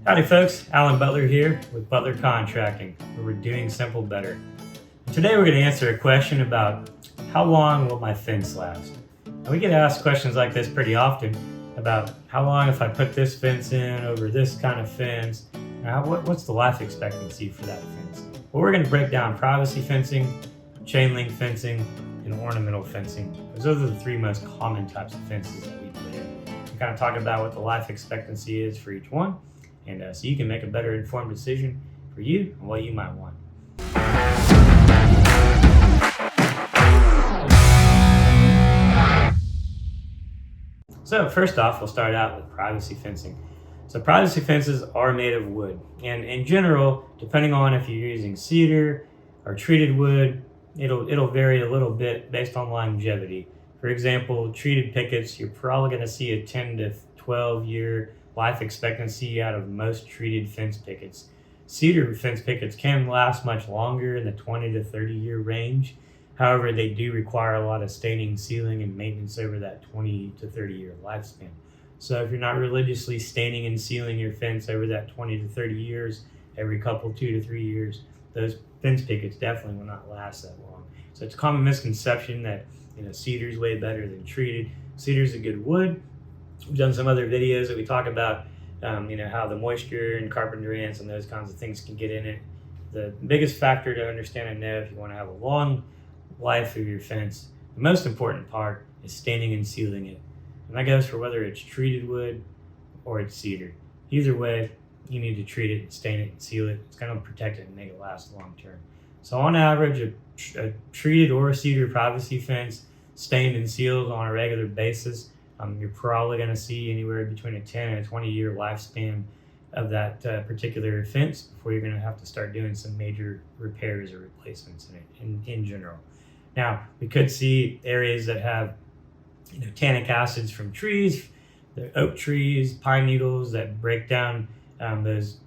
Howdy folks, Alan Butler here with Butler Contracting, where we're doing simple better. Today we're going to answer a question about how long will my fence last? And we get asked questions like this pretty often about how long if I put this fence in over this kind of fence, what's the life expectancy for that fence? Well, we're going to break down privacy fencing, chain link fencing, and ornamental fencing. Those are the three most common types of fences that we put in. We kind of talk about what the life expectancy is for each one, and so you can make a better informed decision for you and what you might want. So first off, we'll start out with privacy fencing. So privacy fences are made of wood, and in general, depending on if you're using cedar or treated wood, it'll vary a little bit based on longevity. For example, treated pickets, you're probably going to see a 10 to 12 year life expectancy out of most treated fence pickets. Cedar fence pickets can last much longer in the 20 to 30 year range. However, they do require a lot of staining, sealing, and maintenance over that 20 to 30 year lifespan. So if you're not religiously staining and sealing your fence over that 20 to 30 years, every couple 2 to 3 years, those fence pickets definitely will not last that long. So it's a common misconception that cedar is way better than treated. Cedar is a good wood. We've done some other videos that we talk about how the moisture and carpenter ants and those kinds of things can get in it. The biggest factor to understand and know if you want to have a long life of your fence, the most important part is staining and sealing it. And that goes for whether it's treated wood or it's cedar. Either way, you need to treat it, stain it, and seal it. It's going to protect it and make it last long term. So on average, a treated or a cedar privacy fence, stained and sealed on a regular basis, you're probably going to see anywhere between a 10 and a 20 year lifespan of that particular fence before you're going to have to start doing some major repairs or replacements in it in general. Now, we could see areas that have tannic acids from trees, the oak trees, pine needles that break down those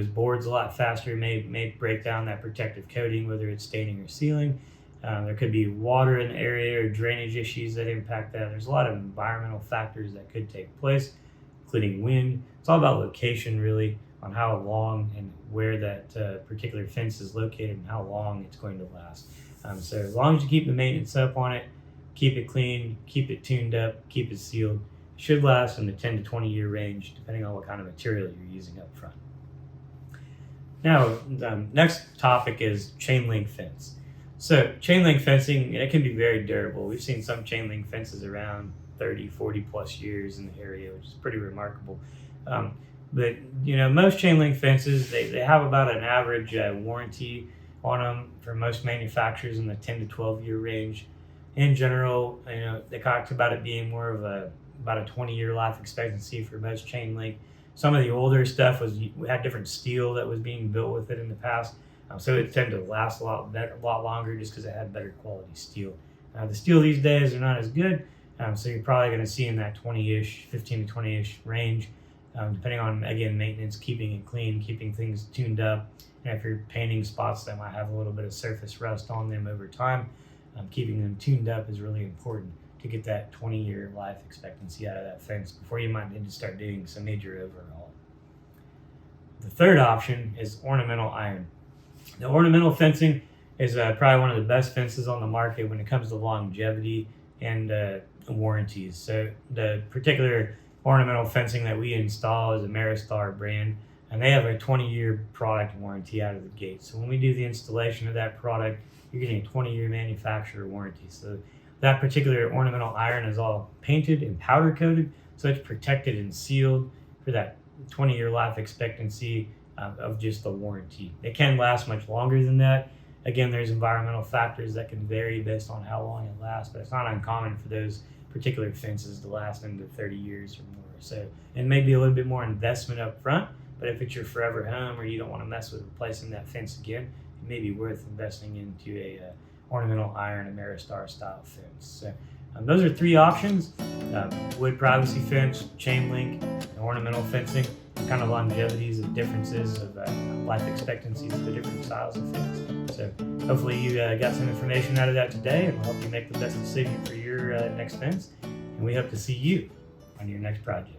boards a lot faster, may break down that protective coating, whether it's staining or sealing. There could be water in the area or drainage issues that impact that. There's a lot of environmental factors that could take place, including wind. It's all about location, really, on how long and where that particular fence is located and how long it's going to last. So as long as you keep the maintenance up on it, keep it clean, keep it tuned up, keep it sealed, it should last in the 10 to 20 year range, depending on what kind of material you're using up front. Now, next topic is chain link fence. So chain link fencing, it can be very durable. We've seen some chain link fences around 30, 40 plus years in the area, which is pretty remarkable. But most chain link fences, they have about an average warranty on them for most manufacturers in the 10 to 12 year range. In general, they talked about it being more of about a 20 year life expectancy for most chain link. Some of the older stuff had different steel that was being built with it in the past. So it tended to last a lot longer just because it had better quality steel. The steel these days are not as good, so you're probably going to see in that 20-ish, 15 to 20-ish range, depending on, again, maintenance, keeping it clean, keeping things tuned up. And if you're painting spots that might have a little bit of surface rust on them over time, keeping them tuned up is really important to get that 20-year life expectancy out of that fence before you might need to start doing some major overhaul. The third option is ornamental iron. The ornamental fencing is probably one of the best fences on the market when it comes to longevity and warranties. So the particular ornamental fencing that we install is a Maristar brand, and they have a 20-year product warranty out of the gate. So when we do the installation of that product, you're getting a 20-year manufacturer warranty. So that particular ornamental iron is all painted and powder coated, so it's protected and sealed for that 20-year life expectancy of just the warranty. It can last much longer than that. Again, there's environmental factors that can vary based on how long it lasts, but it's not uncommon for those particular fences to last into 30 years or more. So it may be a little bit more investment up front, but if it's your forever home or you don't want to mess with replacing that fence again, it may be worth investing into a ornamental iron, a Maristar style fence. So those are three options: wood privacy fence, chain link, and ornamental fencing. Kind of longevities and differences of life expectancies of the different styles of fence. So hopefully you got some information out of that today, and we'll help you make the best decision for your next fence. And we hope to see you on your next project.